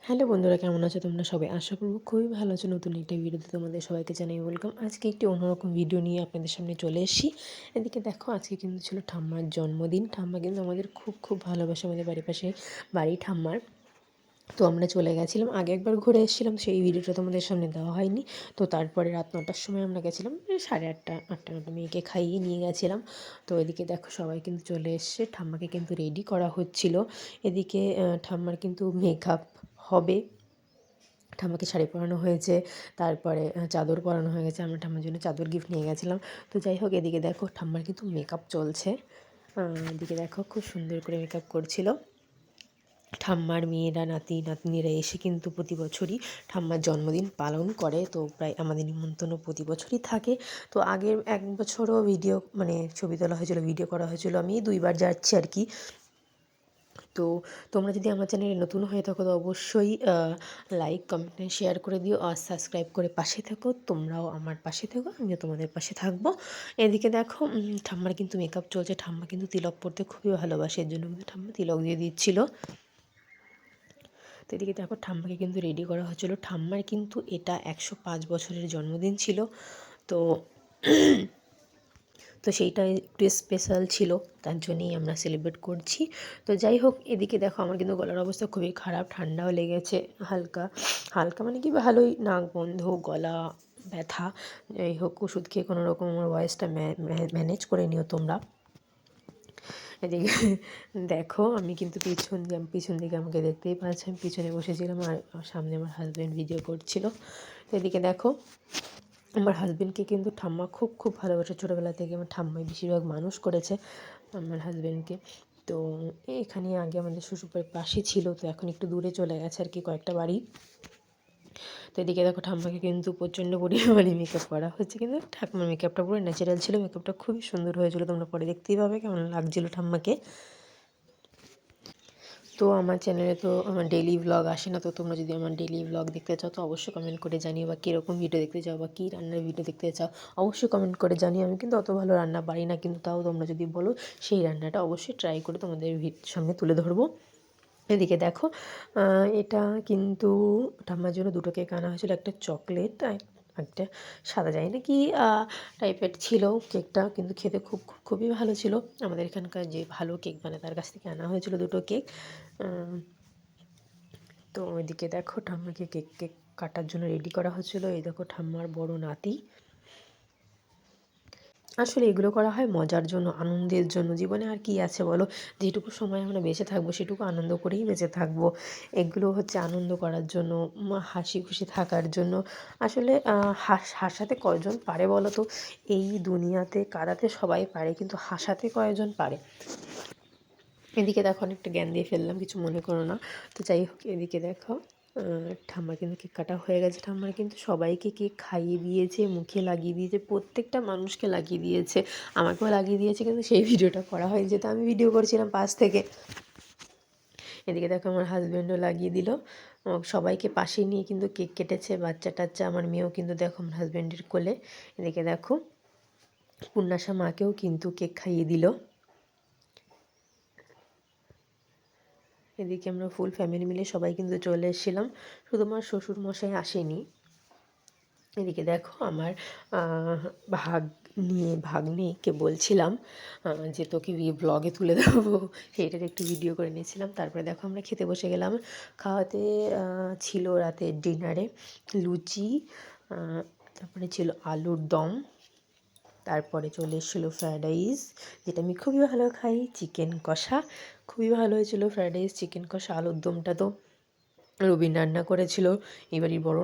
Hello বন্ধুরা, কেমন আছো তোমরা সবাই? আশা করব খুবই ভালো আছো। নতুন একটা ভিডিওতে তোমাদের সবাইকে জানাই ওয়েলকাম। আজকে একটি অন্যরকম ভিডিও নিয়ে আপনাদের সামনে চলে এসেছি। এদিকে দেখো, আজকে কিন্তু ছিল ঠাম্মার জন্মদিন। ঠাম্মা কিন্তু আমাদের খুব খুব ভালোবাসে, আমাদের বাড়ির পাশে বাড়ি ঠাম্মার। তো আমরা চলে গেছিলাম, আগে একবার ঘুরে এসেছিলাম, সেই ভিডিওটা তোমাদের সামনে দেওয়া হয়নি। তো তারপরে রাত 9টার সময় আমরা গেছিলাম, 8:30 8টা 9টা মেয়েকে খাইয়ে নিয়ে গেছিলাম। তো এদিকে দেখো সবাই কিন্তু চলে এসছে, ঠাম্মাকে কিন্তু রেডি করা হচ্ছিল। এদিকে ঠাম্মার কিন্তু মেকআপ হবে, ঠাম্মাকে শাড়ি পরানো হয়েছে, তারপরে চাদর পরানো হয়ে গেছে। আমরা ঠাম্মার জন্য চাদর গিফট নিয়ে গেছিলাম। তো যাই হোক, এদিকে দেখো ঠাম্মার কিন্তু মেকআপ চলছে। এদিকে দেখো খুব সুন্দর করে মেকআপ করছিল। ঠাম্মার মেয়েরা, নাতি নাতনিরা এসে কিন্তু প্রতি বছরই ঠাম্মার জন্মদিন পালন করে। তো প্রায় আমাদের নিমন্ত্রণ প্রতি বছরই থাকে। তো আগের এক বছরও ভিডিও ছবি তোলা হয়েছিল, ভিডিও করা হয়েছিল। আমি 2বার যাচ্ছি আর কি। তো তোমরা যদি আমার চ্যানেলে নতুন হয়ে থাকো তো অবশ্যই লাইক, কমেন্ট, শেয়ার করে দিও আর সাবস্ক্রাইব করে পাশে থেকো। তোমরাও আমার পাশে থেকো, আমিও তোমাদের পাশে থাকবো। এদিকে দেখো ঠাম্মার কিন্তু মেকআপ চলছে। ঠাম্মা কিন্তু তিলক পরতে খুবই ভালোবাসে, এর জন্য কিন্তু ঠাম্মা তিলক দিয়ে দিচ্ছিল। তো এদিকে দেখো ঠাম্মাকে কিন্তু রেডি করা হচ্ছিল। ঠাম্মার কিন্তু এটা 105 বছরের জন্মদিন ছিল। তো তো সেইটা একটু স্পেশাল ছিল, তার জন্যই আমরা সেলিব্রেট করছি। তো যাই হোক, এদিকে দেখো আমার কিন্তু গলার অবস্থা খুবই খারাপ, ঠান্ডাও লেগেছে হালকা হালকা, মানে কি ভালোই নাক বন্ধ, গলা ব্যথা। যাই হোক, ওষুধ খেয়ে কোনো রকম আমার ভয়েসটা ম্যানেজ করে নিও তোমরা। এদিকে দেখো আমি কিন্তু পিছন দিকে আমাকে দেখতেই পাচ্ছি, আমি পিছনে বসেছিলাম আর সামনে আমার হাজব্যান্ড ভিডিও করছিল। তো এদিকে দেখো আমার হাজব্যান্ডকে কিন্তু ঠাম্মা খুব খুব ভালোবাসে। ছোটোবেলা থেকে আমার ঠাম্মাই বেশিরভাগ মানুষ করেছে আমার হাজব্যান্ডকে। তো এখানে আগে আমাদের শ্বশুরবাড়ির পাশে ছিল, তো এখন একটু দূরে চলে গেছে আর কি, কয়েকটা বাড়ি। তো এদিকে দেখো ঠাম্মাকে কিন্তু প্রচণ্ড পরিমাণে মেকআপ করা হচ্ছে, কিন্তু ঠাকুমার মেকআপটা পুরো ন্যাচারাল ছিল। মেকআপটা খুবই সুন্দর হয়েছিল, তোমরা পরে দেখতেই পাবে কেমন লাগছিলো ঠাম্মাকে। তো আমার চ্যানেলে তো আমার ডেইলি ভ্লগ আসে না। তো তোমরা যদি আমার ডেইলি ভ্লগ দেখতে চাও তো অবশ্যই কমেন্ট করে জানিও, বা কীরকম ভিডিও দেখতে চাও বা কী রান্নার ভিডিও দেখতে চাও অবশ্যই কমেন্ট করে জানিও। আমি কিন্তু অত ভালো রান্না পারি না, কিন্তু তাও তোমরা যদি বলো সেই রান্নাটা অবশ্যই ট্রাই করে তোমাদের সামনে তুলে ধরবো। এদিকে দেখো এটা কিন্তু ঠাম্মার জন্য 2টো কেক আনা হয়েছিল, একটা চকলেট আর একটা সাদা, যায় না কি টাইপের ছিল কেকটা, কিন্তু খেতে খুবই ভালো ছিল। আমাদের এখানকার যে ভালো কেক বানায় তার কাছ থেকে আনা হয়েছিল 2টো কেক। তো ওইদিকে দেখো ঠাম্মাকে কেক কেক কাটার জন্য রেডি করা হচ্ছিলো। এই দেখো ঠাম্মার বড় নাতি। আসলে এগুলো করা হয় মজার জন্য, আনন্দের জন্য। জীবনে আর কি আছে বলো, যেটুকু সময় আমরা বেঁচে থাকবো সেটুকু আনন্দ করেই বেঁচে থাকবো। এগুলো হচ্ছে আনন্দ করার জন্য, হাসি খুশি থাকার জন্য। আসলে হাসাতে কয়জন পারে বলো তো? এই দুনিয়াতে কাঁদাতে সবাই পারে, কিন্তু হাসাতে কয়জন পারে? এদিকে দেখো অনেকটা জ্ঞান দিয়ে ফেললাম, কিছু মনে করো না। তো যাই হোক, এদিকে দেখো ঠাম্মার কিন্তু কেক কাটা হয়ে গেছে। ঠাম্মার কিন্তু সবাইকে কেক খাইয়ে দিয়েছে, মুখে লাগিয়ে দিয়েছে, প্রত্যেকটা মানুষকে লাগিয়ে দিয়েছে, আমাকেও লাগিয়ে দিয়েছে, কিন্তু সেই ভিডিওটা করা হয়নি যেহেতু আমি ভিডিও করছিলাম পাশ থেকে। এদিকে দেখো আমার হাজব্যান্ডও লাগিয়ে দিল, সবাইকে পাশে নিয়ে কিন্তু কেক কেটেছে, বাচ্চা টাচ্চা। আমার মেয়েও কিন্তু দেখো আমার হাজব্যান্ডের কোলে। এদিকে দেখো পূর্ণাশা মাকেও কিন্তু কেক খাইয়ে দিল। এদিকে আমরা ফুল ফ্যামিলি মিলে সবাই কিন্তু চলে এসেছিলাম, শুধু আমার শ্বশুরমশাই আসেনি। এদিকে দেখো আমার ভাগ্নিকে বলছিলাম যে তোকে ব্লগে তুলে দেবো, সেইটার একটু ভিডিও করে নিয়েছিলাম। তারপরে দেখো আমরা খেতে বসে গেলাম। খাওয়াতে ছিল রাতের ডিনারে লুচি, তারপরে ছিল আলুর দম, তারপরে চলে এসেছিলো ফ্রায়েড রাইস, যেটা আমি খুবই ভালো খাই, চিকেন কষা খুবই ভালো হয়েছিল। ফ্রায়েড রাইস, চিকেন কষা, আলুর দমটা তো রবিন রান্না করেছিল, এবারই বড়